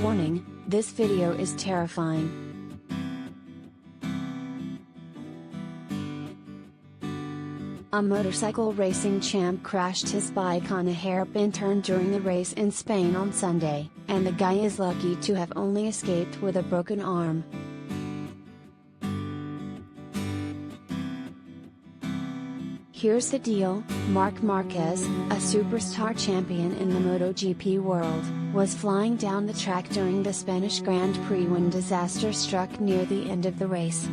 Warning, this video is terrifying. A motorcycle racing champ crashed his bike on a hairpin turn during the race in Spain on Sunday, and the guy is lucky to have only escaped with a broken arm. Here's the deal: Marc Marquez, a superstar champion in the MotoGP world, was flying down the track during the Spanish Grand Prix when disaster struck near the end of the race.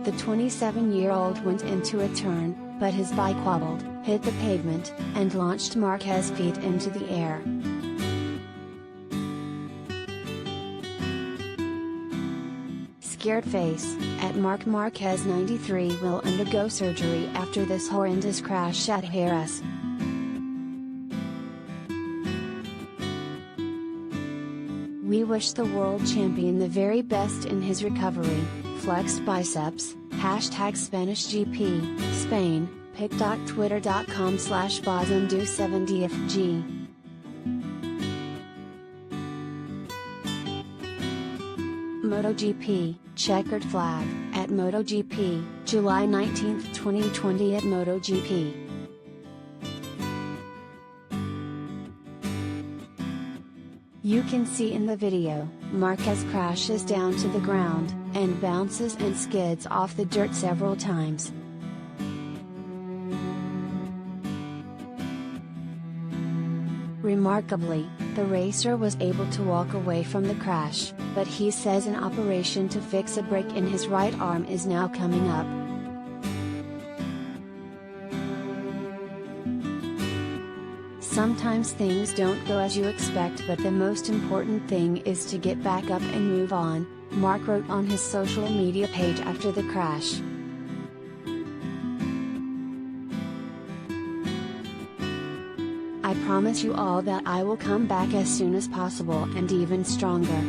The 27-year-old went into a turn, but his bike wobbled, hit the pavement, and launched Marquez's feet into the air. Scared face, at Marc Marquez 93 will undergo surgery after this horrendous crash at Jerez. We wish the world champion the very best in his recovery. Flexed biceps, #SpanishGP, Spain, pic.twitter.com/Bazandu70fg. MotoGP, checkered flag, at MotoGP, July 19, 2020 at MotoGP. You can see in the video, Marquez crashes down to the ground, and bounces and skids off the dirt several times. Remarkably, the racer was able to walk away from the crash, but he says an operation to fix a break in his right arm is now coming up. Sometimes things don't go as you expect, but the most important thing is to get back up and move on, Marc wrote on his social media page after the crash. I promise you all that I will come back as soon as possible and even stronger.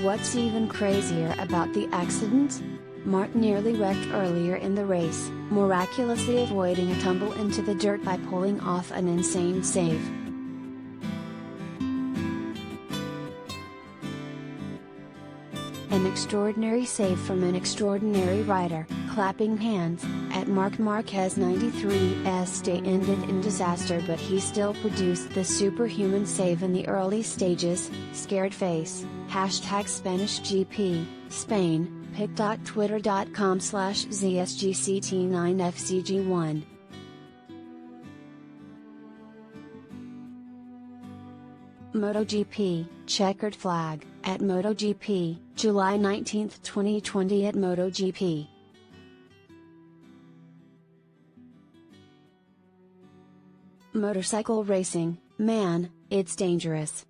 What's even crazier about the accident? Marc nearly wrecked earlier in the race, miraculously avoiding a tumble into the dirt by pulling off an insane save. An extraordinary save from an extraordinary rider. Clapping hands, at Marc Marquez 93's day ended in disaster, but he still produced the superhuman save in the early stages. Scared face, #SpanishGP, Spain, pic.twitter.com/ZSGCT9FCG1. MotoGP, checkered flag, at MotoGP, July 19, 2020 at MotoGP. Motorcycle racing, man, it's dangerous.